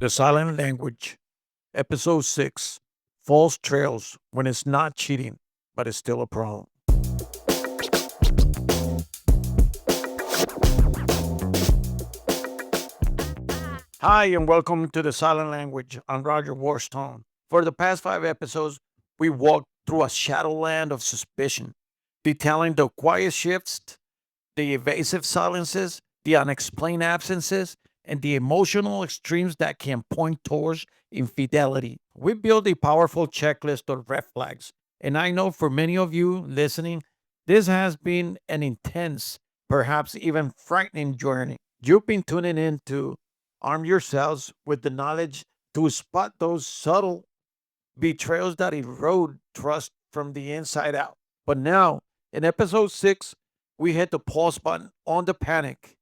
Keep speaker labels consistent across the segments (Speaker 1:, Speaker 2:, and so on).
Speaker 1: The Silent Language, Episode 6, False Trails when it's not cheating, but it's still a problem. Hi, and welcome to The Silent Language. I'm Roger Warstone. For the past 5 episodes, we walked through a shadowland of suspicion, detailing the quiet shifts, the evasive silences, the unexplained absences, and the emotional extremes that can point towards infidelity. We built a powerful checklist of red flags, and I know for many of you listening, this has been an intense, perhaps even frightening journey. You've been tuning in to arm yourselves with the knowledge to spot those subtle betrayals that erode trust from the inside out. But now, in episode 6, we hit the pause button on the panic.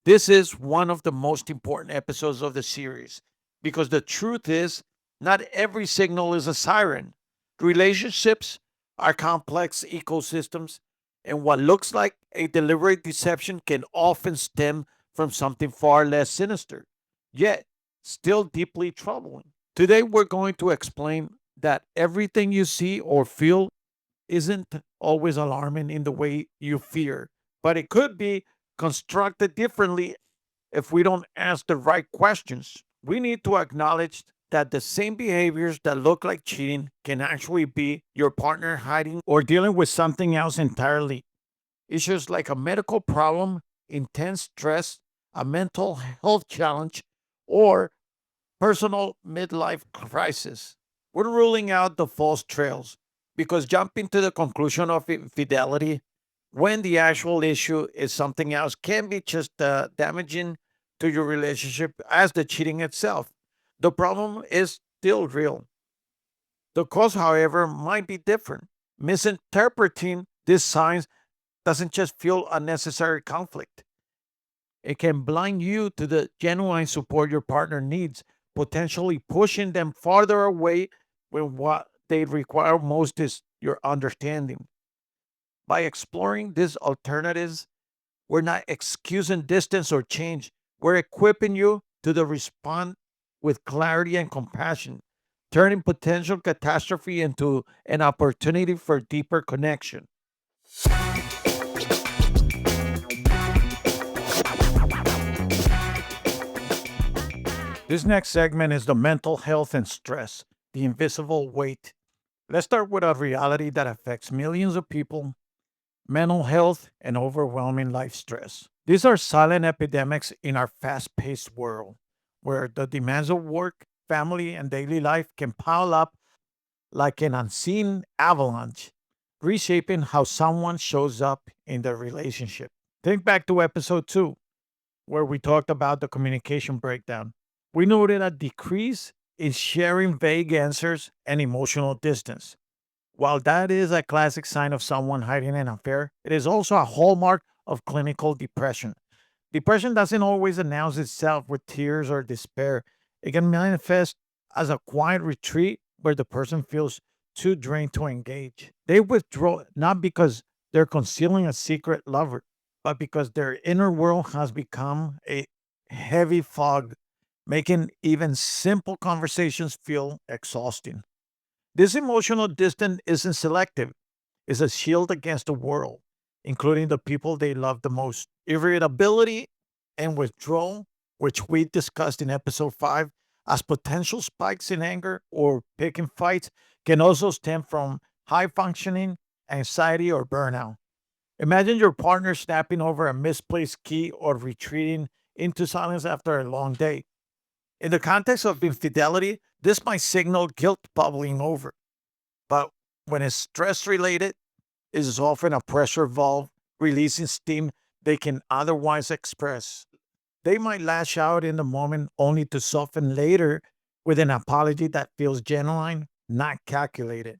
Speaker 1: This is one of the most important episodes of the series because the truth is, not every signal is a siren. Relationships are complex ecosystems, and what looks like a deliberate deception can often stem from something far less sinister, yet still deeply troubling. Today, we're going to explain that everything you see or feel isn't always alarming in the way you fear, but it could be constructed differently if we don't ask the right questions. We need to acknowledge that the same behaviors that look like cheating can actually be your partner hiding or dealing with something else entirely. Issues like a medical problem, intense stress, a mental health challenge, or personal midlife crisis. We're ruling out the false trails because jumping to the conclusion of infidelity when the actual issue is something else can be just damaging to your relationship as the cheating itself. The problem is still real. The cause, however, might be different. Misinterpreting these signs doesn't just fuel unnecessary conflict. It can blind you to the genuine support your partner needs, potentially pushing them farther away when what they require most is your understanding. By exploring these alternatives, we're not excusing distance or change. We're equipping you to the respond with clarity and compassion, turning potential catastrophe into an opportunity for deeper connection. This next segment is the mental health and stress, the invisible weight. Let's start with a reality that affects millions of people: mental health and overwhelming life stress. These are silent epidemics in our fast paced world, where the demands of work, family, and daily life can pile up like an unseen avalanche, reshaping how someone shows up in their relationship. Think back to episode 2, where we talked about the communication breakdown. We noted a decrease in sharing vague answers and emotional distance. While that is a classic sign of someone hiding an affair, it is also a hallmark of clinical depression. Depression doesn't always announce itself with tears or despair. It can manifest as a quiet retreat where the person feels too drained to engage. They withdraw not because they're concealing a secret lover, but because their inner world has become a heavy fog, making even simple conversations feel exhausting. This emotional distance isn't selective, it's a shield against the world, including the people they love the most. Irritability and withdrawal, which we discussed in episode 5, as potential spikes in anger or picking fights, can also stem from high functioning, anxiety, or burnout. Imagine your partner snapping over a misplaced key or retreating into silence after a long day. In the context of infidelity, this might signal guilt bubbling over. But when it's stress related, it is often a pressure valve releasing steam they can otherwise express. They might lash out in the moment only to soften later with an apology that feels genuine, not calculated.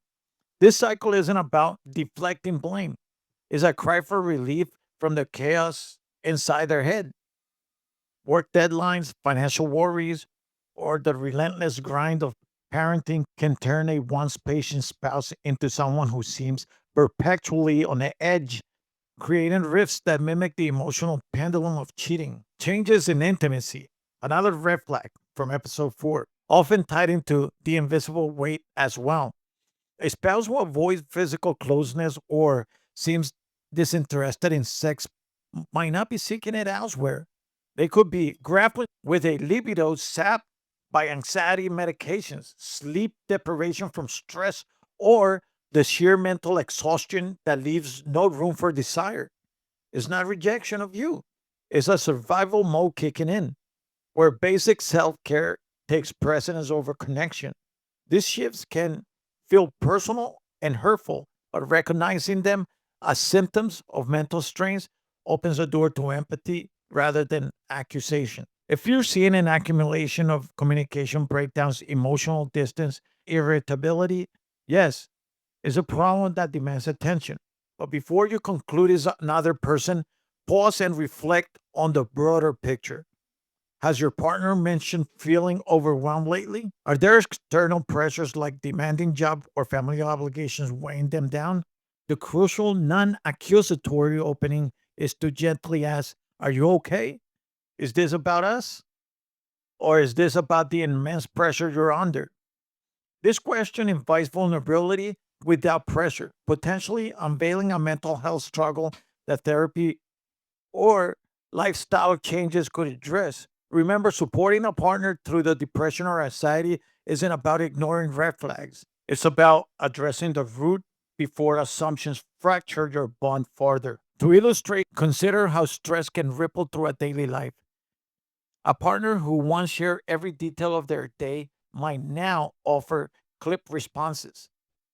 Speaker 1: This cycle isn't about deflecting blame, it's a cry for relief from the chaos inside their head. Work deadlines, financial worries, or the relentless grind of parenting can turn a once patient spouse into someone who seems perpetually on the edge, creating rifts that mimic the emotional pendulum of cheating. Changes in intimacy, another red flag. from episode 4, often tied into the invisible weight as well. A spouse who avoids physical closeness or seems disinterested in sex might not be seeking it elsewhere. They could be grappling with a libido sapped by anxiety medications, sleep deprivation from stress, or the sheer mental exhaustion that leaves no room for desire. It's not rejection of you, it's a survival mode kicking in, where basic self care takes precedence over connection. These shifts can feel personal and hurtful, but recognizing them as symptoms of mental strains opens the door to empathy rather than accusation. If you're seeing an accumulation of communication breakdowns, emotional distance, irritability, yes, it's a problem that demands attention. But before you conclude it's another person, pause and reflect on the broader picture. Has your partner mentioned feeling overwhelmed lately? Are there external pressures like demanding job or family obligations weighing them down? The crucial non accusatory opening is to gently ask, are you okay? Is this about us? Or is this about the immense pressure you're under? This question invites vulnerability without pressure, potentially unveiling a mental health struggle that therapy or lifestyle changes could address. Remember, supporting a partner through the depression or anxiety isn't about ignoring red flags. It's about addressing the root before assumptions fracture your bond further. To illustrate, consider how stress can ripple through a daily life. A partner who once shared every detail of their day might now offer clip responses,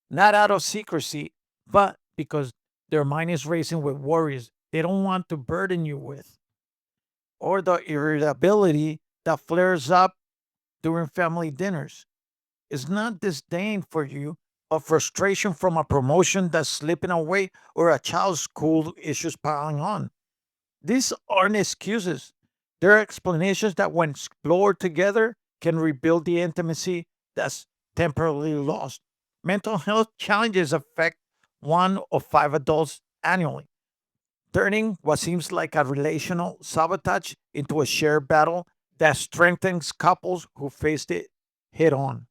Speaker 1: not out of secrecy, but because their mind is racing with worries they don't want to burden you with, or the irritability that flares up during family dinners. It's not disdain for you, but frustration from a promotion that's slipping away or a child's school issues piling on. These aren't excuses. They're explanations that, when explored together, can rebuild the intimacy that's temporarily lost. Mental health challenges affect 1 of 5 adults annually, turning what seems like a relational sabotage into a shared battle that strengthens couples who faced it head on.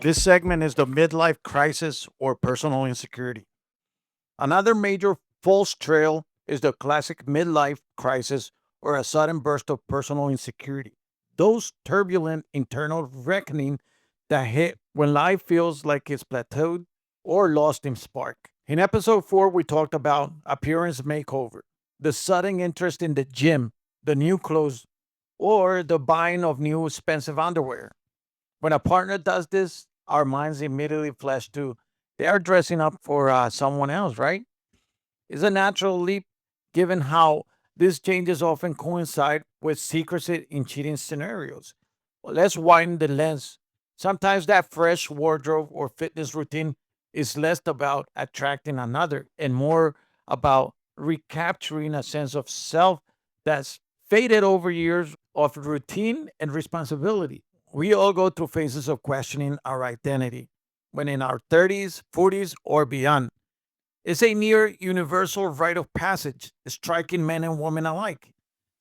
Speaker 1: This segment is the midlife crisis or personal insecurity. Another major false trail is the classic midlife crisis or a sudden burst of personal insecurity. Those turbulent internal reckoning that hit when life feels like it's plateaued or lost in spark. In episode 4, we talked about appearance makeover, the sudden interest in the gym, the new clothes, or the buying of new expensive underwear. When a partner does this, our minds immediately flash to they are dressing up for someone else, right? It's a natural leap given how these changes often coincide with secrecy in cheating scenarios. Well, let's widen the lens. Sometimes that fresh wardrobe or fitness routine is less about attracting another and more about recapturing a sense of self that's faded over years of routine and responsibility. We all go through phases of questioning our identity when in our 30s, 40s, or beyond. It's a near universal rite of passage, striking men and women alike.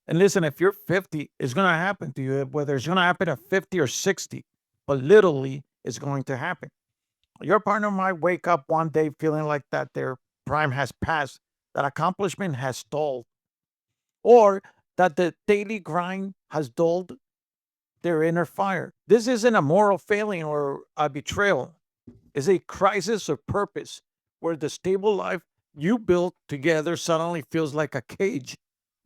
Speaker 1: And listen, if you're 50, it's going to happen to you, whether it's going to happen at 50 or 60, but literally it's going to happen. Your partner might wake up one day feeling like that their prime has passed, that accomplishment has stalled, or that the daily grind has dulled their inner fire. This isn't a moral failing or a betrayal. It's a crisis of purpose where the stable life you built together suddenly feels like a cage.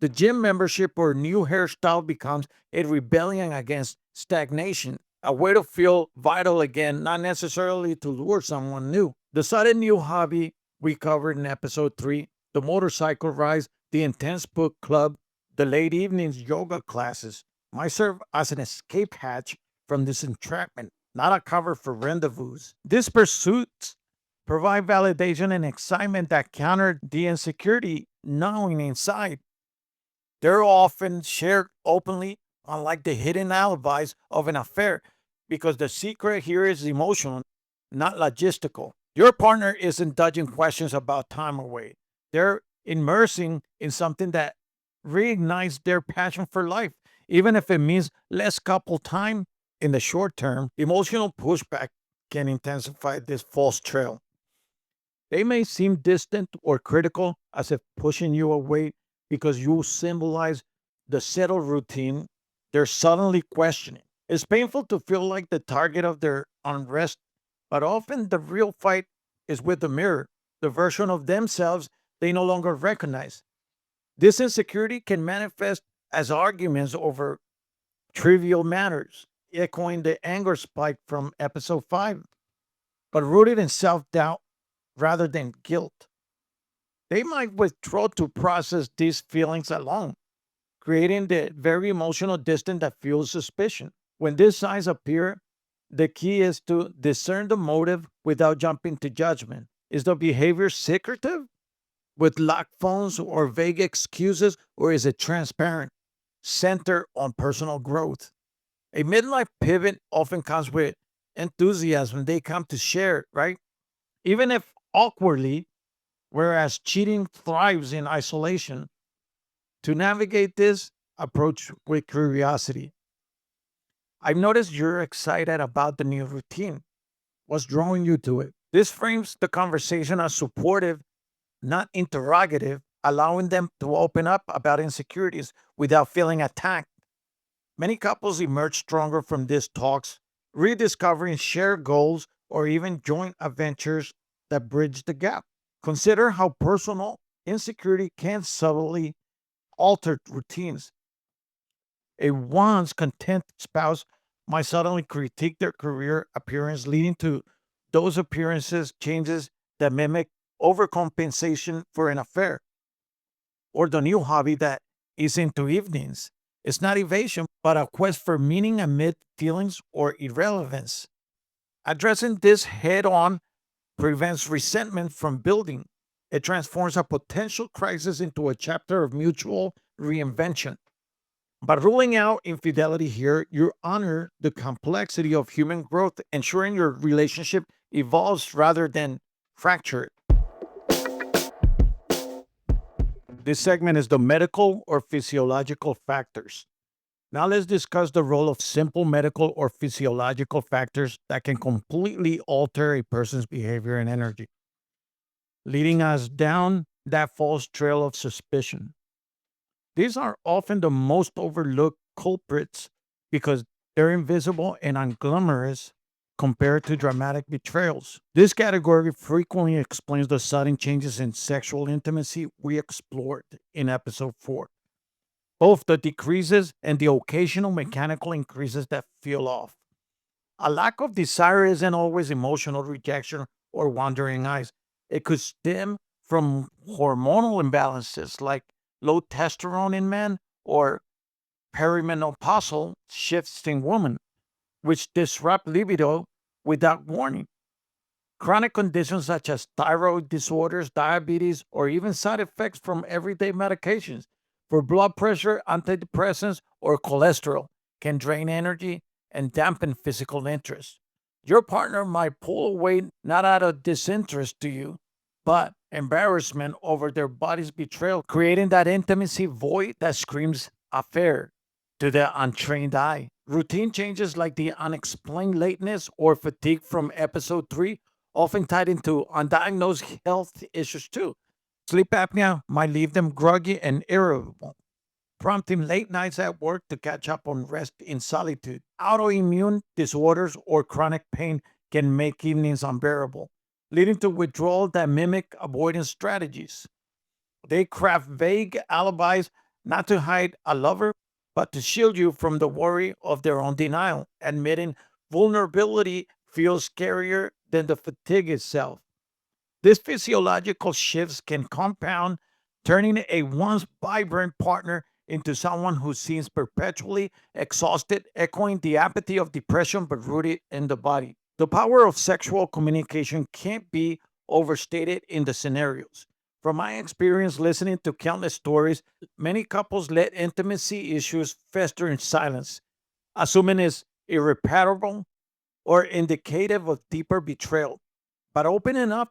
Speaker 1: The gym membership or new hairstyle becomes a rebellion against stagnation, a way to feel vital again, not necessarily to lure someone new. The sudden new hobby we covered in episode 3, the motorcycle rides, the intense book club, the late evenings yoga classes, might serve as an escape hatch from this entrapment, not a cover for rendezvous. These pursuits provide validation and excitement that counter the insecurity gnawing inside. They're often shared openly, unlike the hidden alibis of an affair, because the secret here is emotional, not logistical. Your partner isn't dodging questions about time away. They're immersing in something that reignites their passion for life, even if it means less couple time in the short term. Emotional pushback can intensify this false trail. They may seem distant or critical, as if pushing you away because you symbolize the settled routine they're suddenly questioning. It's painful to feel like the target of their unrest, but often the real fight is with the mirror, the version of themselves they no longer recognize. This insecurity can manifest as arguments over trivial matters, echoing the anger spike from episode 5, but rooted in self doubt rather than guilt. They might withdraw to process these feelings alone, creating the very emotional distance that fuels suspicion. When these signs appear, the key is to discern the motive without jumping to judgment. Is the behavior secretive, with locked phones or vague excuses, or is it transparent, centered on personal growth? A midlife pivot often comes with enthusiasm they come to share, right? Even if awkwardly, whereas cheating thrives in isolation. To navigate this, approach with curiosity. I've noticed you're excited about the new routine. What's drawing you to it? This frames the conversation as supportive, not interrogative, allowing them to open up about insecurities without feeling attacked. Many couples emerge stronger from these talks, rediscovering shared goals or even joint adventures that bridge the gap. Consider how personal insecurity can subtly alter routines. A once content spouse might suddenly critique their career appearance, leading to those appearances changes that mimic overcompensation for an affair, or the new hobby that is into evenings. It's not evasion, but a quest for meaning amid feelings or irrelevance. Addressing this head on prevents resentment from building. It transforms a potential crisis into a chapter of mutual reinvention. By ruling out infidelity here, you honor the complexity of human growth, ensuring your relationship evolves rather than fracture it. This segment is the medical or physiological factors. Now let's discuss the role of simple medical or physiological factors that can completely alter a person's behavior and energy, leading us down that false trail of suspicion. These are often the most overlooked culprits because they're invisible and unglamorous compared to dramatic betrayals. This category frequently explains the sudden changes in sexual intimacy we explored in episode 4, both the decreases and the occasional mechanical increases that feel off. A lack of desire isn't always emotional rejection or wandering eyes. It could stem from hormonal imbalances like low testosterone in men or perimenopausal shifts in women, which disrupt libido without warning. Chronic conditions such as thyroid disorders, diabetes, or even side effects from everyday medications for blood pressure, antidepressants, or cholesterol can drain energy and dampen physical interest. Your partner might pull away not out of disinterest to you, but embarrassment over their body's betrayal, creating that intimacy void that screams affair to the untrained eye. Routine changes like the unexplained lateness or fatigue from episode 3 often tied into undiagnosed health issues too. Sleep apnea might leave them groggy and irritable, prompting late nights at work to catch up on rest in solitude. Autoimmune disorders or chronic pain can make evenings unbearable, leading to withdrawal that mimic avoidance strategies. They craft vague alibis not to hide a lover, but to shield you from the worry of their own denial, admitting vulnerability feels scarier than the fatigue itself. These physiological shifts can compound, turning a once vibrant partner into someone who seems perpetually exhausted, echoing the apathy of depression but rooted in the body. The power of sexual communication can't be overstated in the scenarios. From my experience listening to countless stories, many couples let intimacy issues fester in silence, assuming it's irreparable or indicative of deeper betrayal. But opening up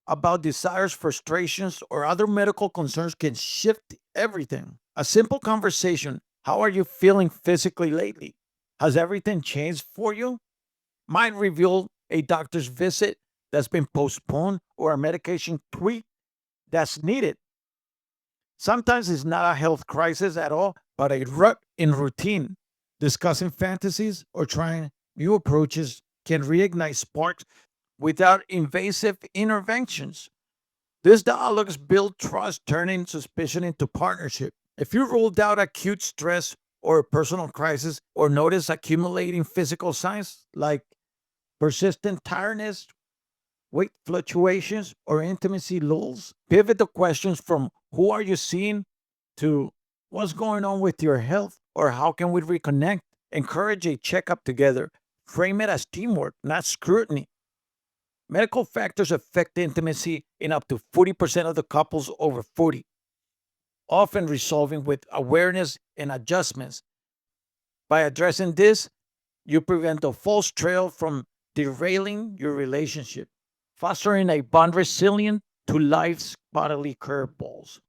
Speaker 1: about desires, frustrations, or other medical concerns can shift everything. A simple conversation, how are you feeling physically lately? Has everything changed for you? Might reveal a doctor's visit that's been postponed or a medication tweak that's needed. Sometimes it's not a health crisis at all, but a rut in routine. Discussing fantasies or trying new approaches can reignite sparks without invasive interventions. These dialogues build trust, turning suspicion into partnership. If you ruled out acute stress or a personal crisis or notice accumulating physical signs like persistent tiredness, weight fluctuations, or intimacy lulls, pivot the questions from who are you seeing to what's going on with your health or how can we reconnect. Encourage a checkup together. Frame it as teamwork, not scrutiny. Medical factors affect intimacy in up to 40% of the couples over 40, often resolving with awareness and adjustments. By addressing this, you prevent a false trail from derailing your relationship, fostering a bond resilient to life's bodily curveballs.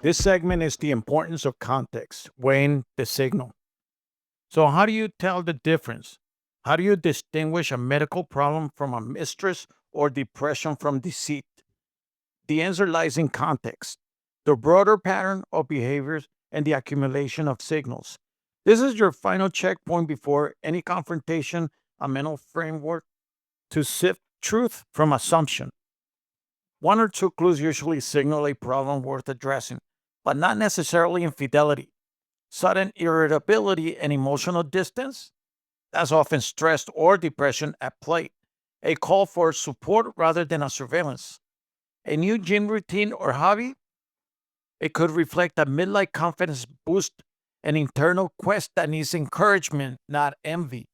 Speaker 1: This segment is the importance of context, weighing the signal. So, how do you tell the difference? How do you distinguish a medical problem from a mistress or depression from deceit? The answer lies in context, the broader pattern of behaviors, and the accumulation of signals. This is your final checkpoint before any confrontation, a mental framework to sift truth from assumption. One or two clues usually signal a problem worth addressing, but not necessarily infidelity. Sudden irritability and emotional distance, that's often stress or depression at play. A call for support rather than a surveillance. A new gym routine or hobby, it could reflect a midlife confidence boost, an internal quest that needs encouragement, not envy.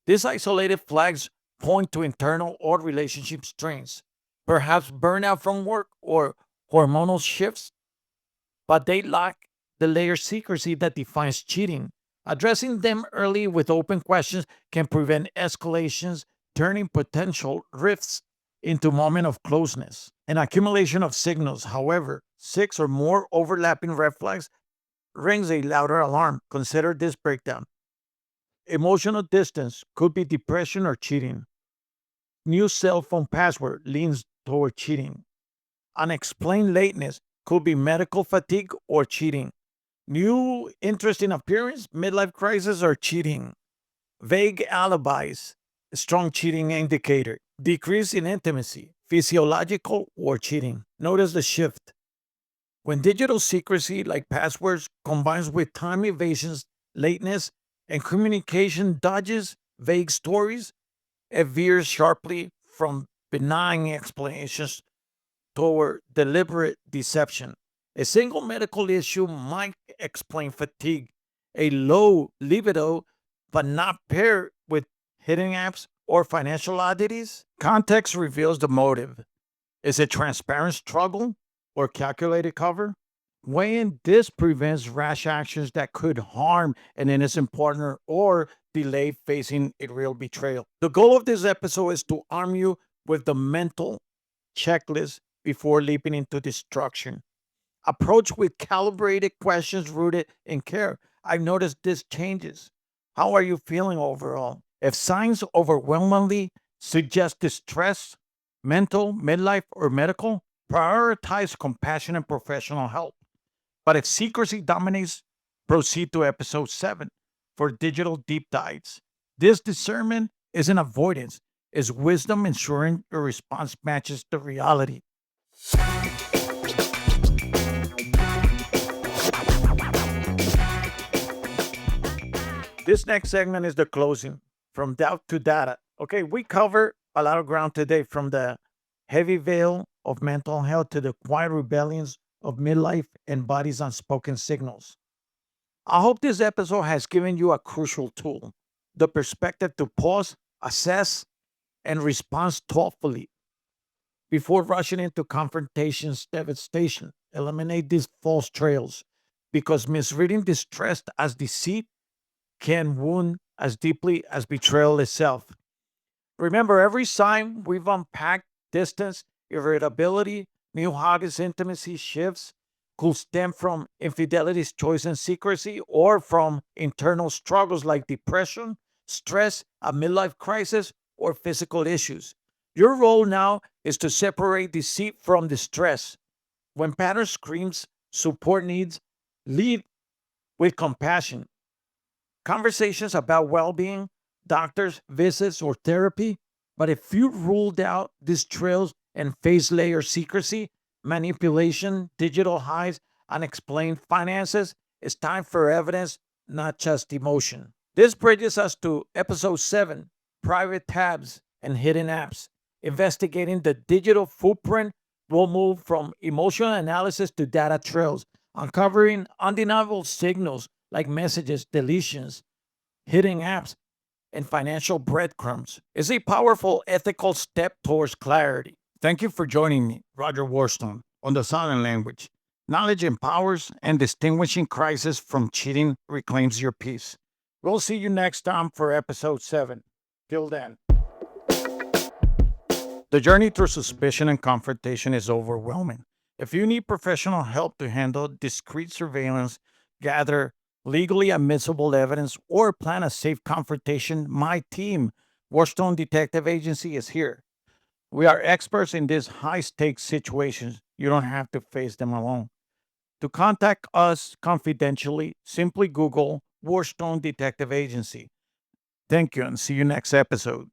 Speaker 1: These isolated flags point to internal or relationship strains, perhaps burnout from work or hormonal shifts, but they lack the layered secrecy that defines cheating. Addressing them early with open questions can prevent escalations, turning potential rifts into moment of closeness. An accumulation of signals, however, six or more overlapping red flags rings a louder alarm. Consider this breakdown. Emotional distance could be depression or cheating. New cell phone password leans toward cheating. Unexplained lateness could be medical fatigue or cheating. New interest in appearance, midlife crisis, or cheating. Vague alibis, strong cheating indicator. Decrease in intimacy, physiological or cheating. Notice the shift. When digital secrecy, like passwords, combines with time evasions, lateness, and communication dodges, vague stories, it veers sharply from benign explanations toward deliberate deception. A single medical issue might explain fatigue, a low libido, but not paired with hidden apps or financial oddities. Context reveals the motive. Is it transparent struggle or calculated cover? Weighing this prevents rash actions that could harm an innocent partner or delay facing a real betrayal. The goal of this episode is to arm you with the mental checklist before leaping into destruction. Approach with calibrated questions rooted in care. I've noticed this changes. How are you feeling overall? If signs overwhelmingly suggest distress, mental, midlife, or medical, prioritize compassion and professional help. But if secrecy dominates, proceed to episode 7 for digital deep dives. This discernment isn't avoidance, it's wisdom ensuring your response matches the reality. This next segment is the closing from doubt to data. Okay, we cover a lot of ground today from the heavy veil of mental health to the quiet rebellions of midlife and body's unspoken signals. I hope this episode has given you a crucial tool, the perspective to pause, assess, and respond thoughtfully before rushing into confrontation's devastation. Eliminate these false trails because misreading distress as deceit can wound as deeply as betrayal itself. Remember, every sign we've unpacked, distance, irritability, new hobbies, intimacy shifts, could stem from infidelity's choice and secrecy or from internal struggles like depression, stress, a midlife crisis, or physical issues. Your role now is to separate deceit from distress. When pattern screams support needs, lead with compassion. Conversations about well being, doctors, visits, or therapy. But if you ruled out these trails and face layer secrecy, manipulation, digital highs, unexplained finances, it's time for evidence, not just emotion. This bridges us to episode 7, private tabs and hidden apps. Investigating the digital footprint will move from emotional analysis to data trails, uncovering undeniable signals like messages, deletions, hidden apps, and financial breadcrumbs. Is a powerful ethical step towards clarity. Thank you for joining me, Roger Warstone, on the Silent Language. Knowledge empowers, and distinguishing crisis from cheating reclaims your peace. We'll see you next time for episode 7. Till then. The journey through suspicion and confrontation is overwhelming. If you need professional help to handle discreet surveillance, gather legally admissible evidence, or plan a safe confrontation, my team, Warstone Detective Agency, is here. We are experts in these high stakes situations. You don't have to face them alone. To contact us confidentially, simply Google Warstone Detective Agency. Thank you and see you next episode.